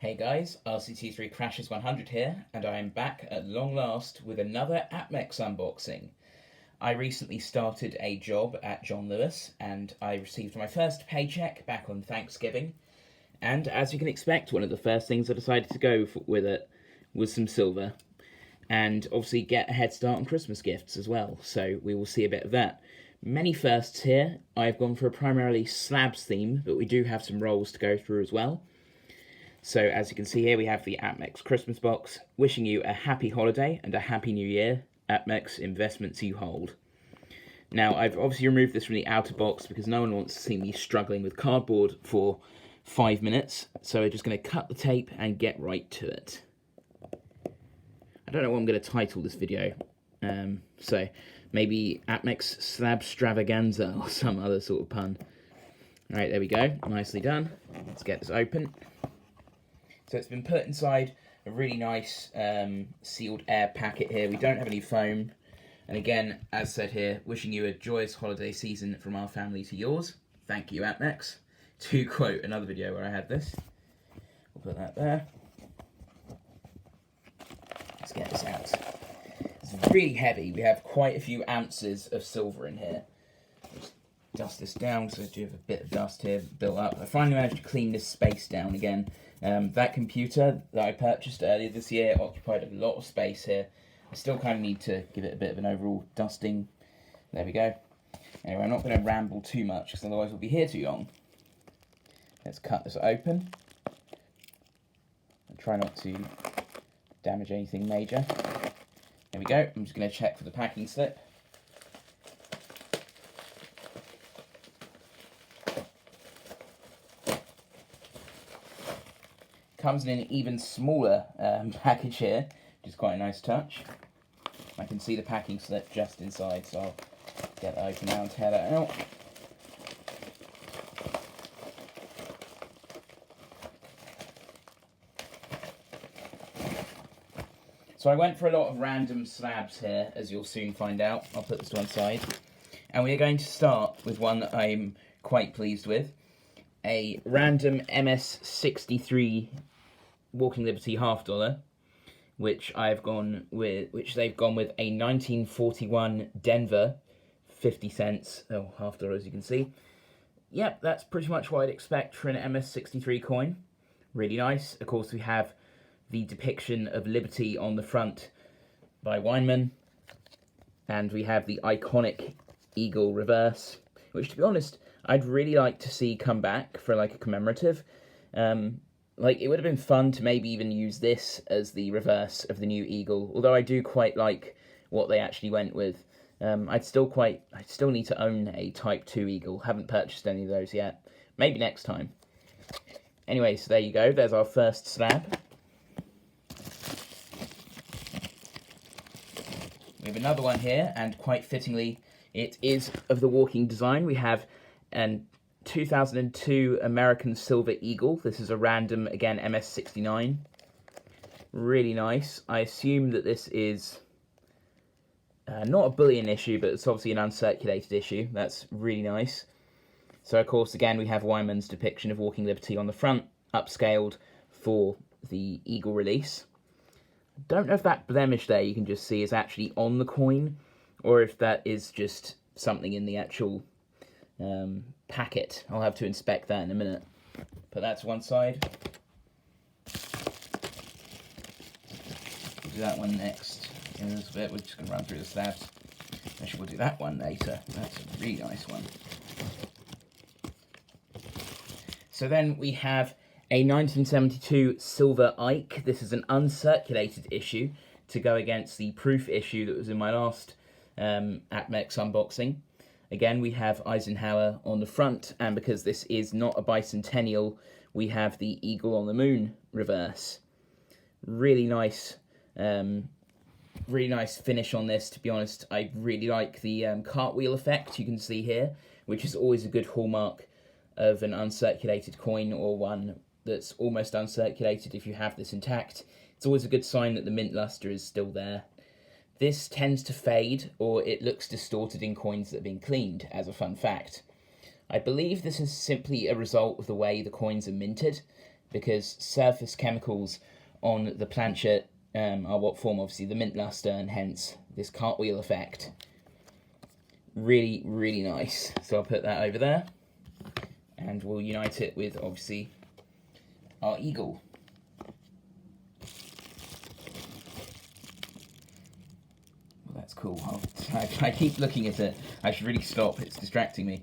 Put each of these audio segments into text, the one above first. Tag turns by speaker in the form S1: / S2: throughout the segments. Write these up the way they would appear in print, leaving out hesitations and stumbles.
S1: Hey guys, RCT3 Crashes 100 here, and I am back at long last with another APMEX unboxing. I recently started a job at John Lewis, and I received my first paycheck back on Thanksgiving. And as you can expect, one of the first things I decided to go with it was some silver. And obviously get a head start on Christmas gifts as well, so we will see a bit of that. Many firsts here. I've gone for a primarily slabs theme, but we do have some rolls to go through as well. So as you can see here, we have the APMEX Christmas box, wishing you a happy holiday and a happy new year. APMEX, investments you hold. Now, I've obviously removed this from the outer box because no one wants to see me struggling with cardboard for 5 minutes. So we're just going to cut the tape and get right to it. I don't know what I'm going to title this video. So maybe APMEX Slabstravaganza or some other sort of pun. Alright, there we go. Nicely done. Let's get this open. So it's been put inside a really nice sealed air packet here. We don't have any foam. And again, as said here, wishing you a joyous holiday season from our family to yours. Thank you, APMEX. To quote another video where I had this. We'll put that there. Let's get this out. It's really heavy. We have quite a few ounces of silver in here. Let's dust this down because I do have a bit of dust here built up. I finally managed to clean this space down again. That computer that I purchased earlier this year occupied a lot of space here. I still kind of need to give it a bit of an overall dusting. There we go. Anyway, I'm not going to ramble too much because otherwise we'll be here too long. Let's cut this open. And try not to damage anything major. There we go. I'm just going to check for the packing slip. Comes in an even smaller package here, which is quite a nice touch. I can see the packing slip just inside, so I'll get that open now and tear that out. So I went for a lot of random slabs here, as you'll soon find out. I'll put this to one side. And we are going to start with one that I'm quite pleased with. A random MS63 Walking Liberty $half, which they've gone with a 1941 Denver 50 cents, $half as you can see. Yep, that's pretty much what I'd expect for an MS63 coin. Really nice. Of course, we have the depiction of Liberty on the front by Weinman, and we have the iconic eagle reverse, which, to be honest, I'd really like to see come back for like a commemorative. Like, it would have been fun to maybe even use this as the reverse of the new eagle, although I do quite like what they actually went with. I'd still need to own a Type 2 eagle. Haven't purchased any of those yet. Maybe next time. Anyway, so there you go. There's our first slab. We have another one here, and quite fittingly, it is of the walking design. We have an 2002 American Silver Eagle. This is a random, again, MS69. Really nice. I assume that this is not a bullion issue, but it's obviously an uncirculated issue. That's really nice. So, of course, again, we have Weinman's depiction of Walking Liberty on the front, upscaled for the Eagle release. Don't know if that blemish there you can just see is actually on the coin, or if that is just something in the actual packet. I'll have to inspect that in a minute. Put that to one side. We'll do that one next in a little bit. We're just going to run through the slabs. Actually, we'll do that one later. That's a really nice one. So then we have a 1972 Silver Ike. This is an uncirculated issue to go against the proof issue that was in my last APMEX unboxing. Again, we have Eisenhower on the front, and because this is not a bicentennial, we have the Eagle on the Moon reverse. Really nice finish on this, to be honest. I really like the cartwheel effect you can see here, which is always a good hallmark of an uncirculated coin, or one that's almost uncirculated if you have this intact. It's always a good sign that the mint luster is still there. This tends to fade, or it looks distorted in coins that have been cleaned, as a fun fact. I believe this is simply a result of the way the coins are minted. because surface chemicals on the planchet are what form, obviously, the mint luster, and hence this cartwheel effect. Really, really nice. So I'll put that over there, and we'll unite it with, obviously, our eagle. Well, that's cool. I keep looking at it. I should really stop. It's distracting me.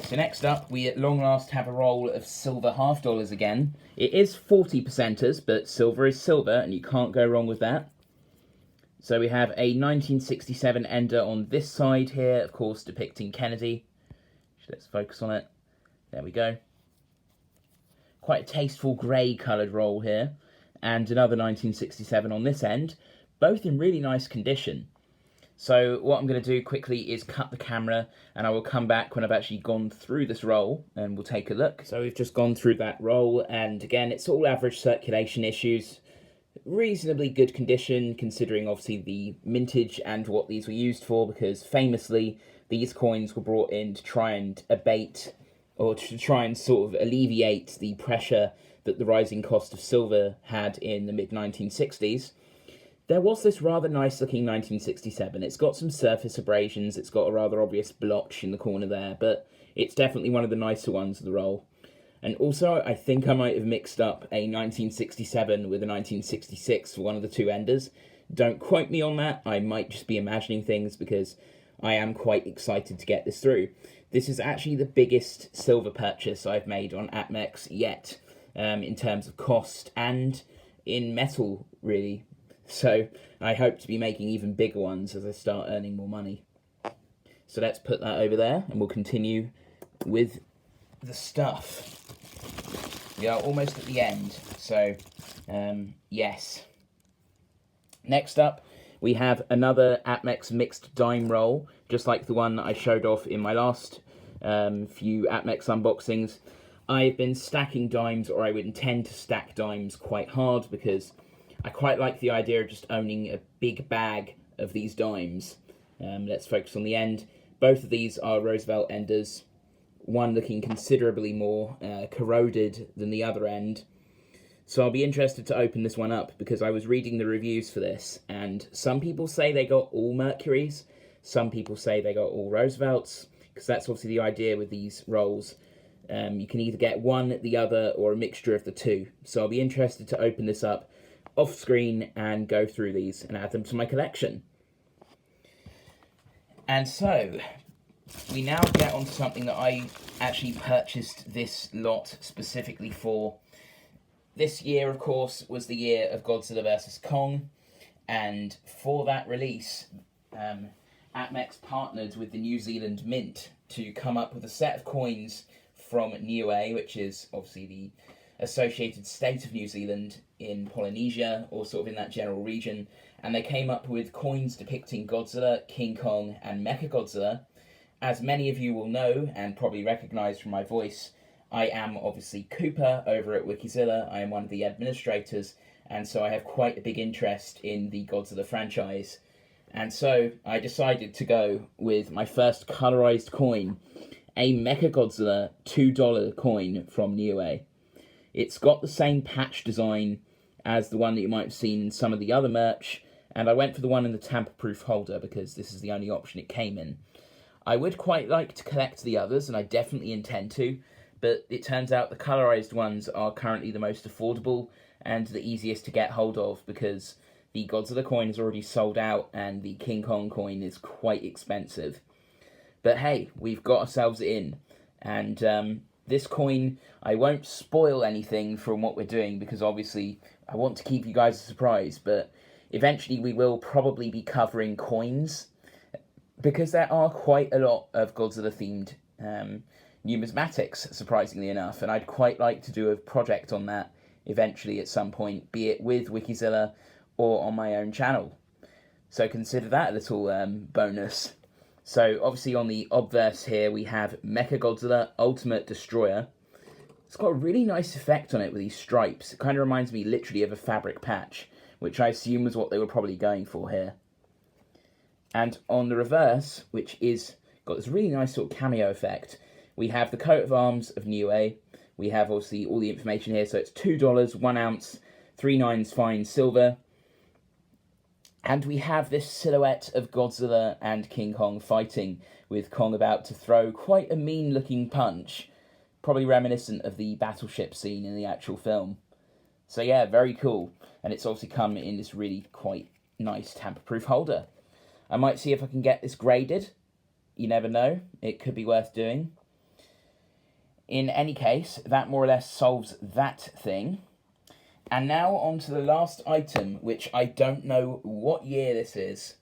S1: So next up, we at long last have a roll of silver half dollars again. It is 40%ers, but silver is silver, and you can't go wrong with that. So we have a 1967 ender on this side here, of course, depicting Kennedy. Let's focus on it. There we go. Quite a tasteful grey coloured roll here. And another 1967 on this end, both in really nice condition. So what I'm going to do quickly is cut the camera, and I will come back when I've actually gone through this roll, and we'll take a look. So we've just gone through that roll, and again, it's all average circulation issues. Reasonably good condition, considering obviously the mintage and what these were used for, because famously, these coins were brought in to try and abate, or to try and sort of alleviate the pressure that the rising cost of silver had in the mid-1960s. There was this rather nice looking 1967. It's got some surface abrasions, it's got a rather obvious blotch in the corner there, but it's definitely one of the nicer ones of the roll. And also, I think I might have mixed up a 1967 with a 1966 for one of the two enders. Don't quote me on that, I might just be imagining things, because I am quite excited to get this through. This is actually the biggest silver purchase I've made on APMEX yet, in terms of cost and in metal, really. So I hope to be making even bigger ones as I start earning more money. So let's put that over there, and we'll continue with the stuff. We are almost at the end, so yes. Next up, we have another APMEX mixed dime roll, just like the one that I showed off in my last few APMEX unboxings. I've been stacking dimes, or I would intend to stack dimes quite hard, because I quite like the idea of just owning a big bag of these dimes. Let's focus on the end. Both of these are Roosevelt enders, one looking considerably more corroded than the other end. So I'll be interested to open this one up, because I was reading the reviews for this, and some people say they got all Mercuries, some people say they got all Roosevelts, because that's obviously the idea with these rolls. You can either get one, the other, or a mixture of the two. So I'll be interested to open this up off screen and go through these and add them to my collection. And so we now get on to something that I actually purchased this lot specifically for. This year, of course, was the year of Godzilla vs. Kong, and for that release, APMEX partnered with the New Zealand Mint to come up with a set of coins from Niue, which is obviously the associated state of New Zealand in Polynesia, or sort of in that general region, and they came up with coins depicting Godzilla, King Kong, and Mechagodzilla. As many of you will know, and probably recognise from my voice, I am obviously Cooper over at Wikizilla. I am one of the administrators, and so I have quite a big interest in the Godzilla franchise. And so I decided to go with my first colourised coin, a Mechagodzilla $2 coin from Niue. It's got the same patch design as the one that you might have seen in some of the other merch, and I went for the one in the tamper-proof holder because this is the only option it came in. I would quite like to collect the others, and I definitely intend to, but it turns out the colourised ones are currently the most affordable and the easiest to get hold of, because the Godzilla coin is already sold out and the King Kong coin is quite expensive. But hey, we've got ourselves in, and this coin, I won't spoil anything from what we're doing, because obviously I want to keep you guys a surprise, but eventually we will probably be covering coins, because there are quite a lot of Godzilla-themed numismatics, surprisingly enough, and I'd quite like to do a project on that eventually at some point, be it with Wikizilla or on my own channel. So consider that a little bonus. So obviously on the obverse here we have Mechagodzilla Ultimate Destroyer. It's got a really nice effect on it with these stripes. It kind of reminds me literally of a fabric patch, which I assume was what they were probably going for here. And on the reverse, which is got this really nice sort of cameo effect, We have the coat of arms of Niue. We have obviously all the information here. So it's $2, 1 ounce, 3 nines fine silver. And we have this silhouette of Godzilla and King Kong fighting, with Kong about to throw quite a mean-looking punch, probably reminiscent of the battleship scene in the actual film. So yeah, very cool. And it's obviously come in this really quite nice tamper-proof holder. I might see if I can get this graded. You never know. It could be worth doing. In any case, that more or less solves that thing. And now on to the last item, which I don't know what year this is.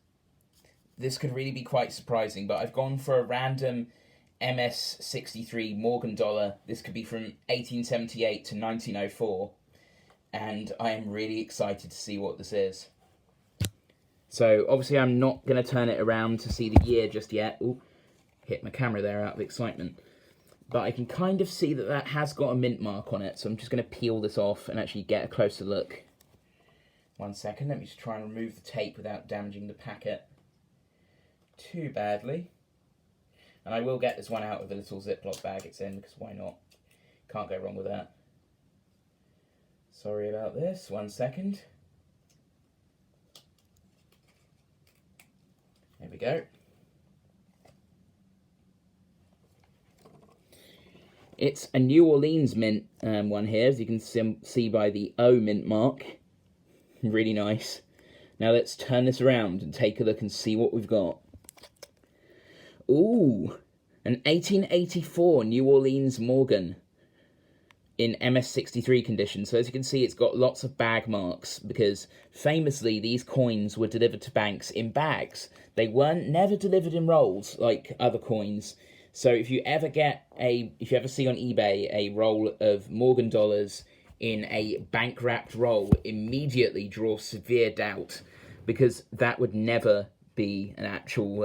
S1: This could really be quite surprising, but I've gone for a random MS-63 Morgan dollar. This could be from 1878 to 1904. And I am really excited to see what this is. So, obviously I'm not going to turn it around to see the year just yet. Ooh, hit my camera there out of excitement. But I can kind of see that that has got a mint mark on it, so I'm just going to peel this off and actually get a closer look. 1 second, let me just try and remove the tape without damaging the packet too badly. And I will get this one out of the little Ziploc bag it's in, because why not? Can't go wrong with that. Sorry about this, 1 second. There we go. It's a New Orleans mint one here, as you can see by the O mint mark. Really nice. Now let's turn this around and take a look and see what we've got. Ooh, an 1884 New Orleans Morgan in MS-63 condition. So as you can see, it's got lots of bag marks, because famously these coins were delivered to banks in bags. They weren't never delivered in rolls like other coins. So if you ever see on eBay a roll of Morgan dollars in a bank-wrapped roll, immediately draw severe doubt, because that would never be an actual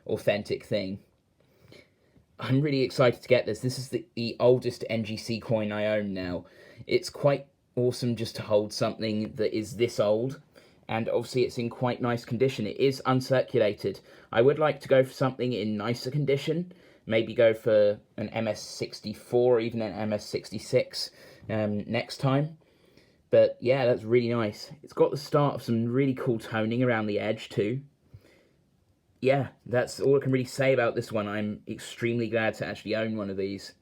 S1: authentic thing. I'm really excited to get this. This is the oldest NGC coin I own now. It's quite awesome just to hold something that is this old, and obviously it's in quite nice condition. It is uncirculated. I would like to go for something in nicer condition. Maybe go for an MS-64 or even an MS-66 next time. But yeah, that's really nice. It's got the start of some really cool toning around the edge too. Yeah, that's all I can really say about this one. I'm extremely glad to actually own one of these.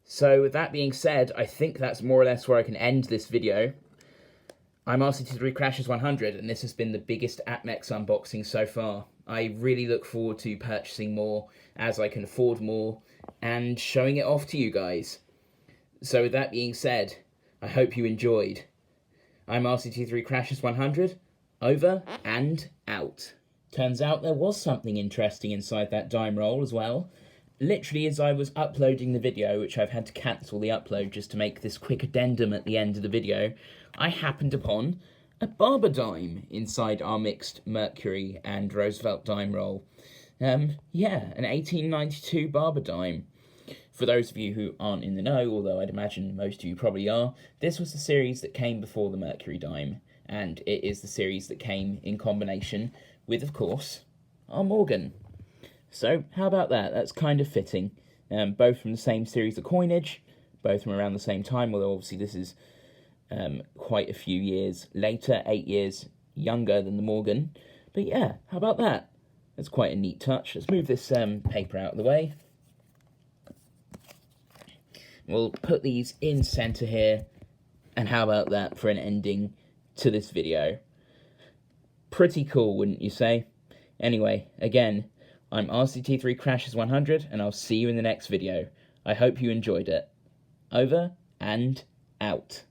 S1: So with that being said, I think that's more or less where I can end this video. I'm RCT3 Crashes 100, and this has been the biggest APMEX unboxing so far. I really look forward to purchasing more as I can afford more and showing it off to you guys. So with that being said, I hope you enjoyed. I'm RCT3 Crashes 100, over and out. Turns out there was something interesting inside that dime roll as well. Literally as I was uploading the video, which I've had to cancel the upload just to make this quick addendum at the end of the video, I happened upon a barber dime inside our mixed Mercury and Roosevelt dime roll. Yeah, an 1892 barber dime. For those of you who aren't in the know, although I'd imagine most of you probably are, this was the series that came before the Mercury dime, and it is the series that came in combination with, of course, our Morgan. So, how about that? That's kind of fitting. Both from the same series of coinage, both from around the same time, although obviously this is quite a few years later, 8 years younger than the Morgan. But yeah, how about that? That's quite a neat touch. Let's move this paper out of the way. We'll put these in center here, and how about that for an ending to this video? Pretty cool, wouldn't you say? Anyway, again, I'm RCT3 Crashes 100, and I'll see you in the next video. I hope you enjoyed it. Over and out.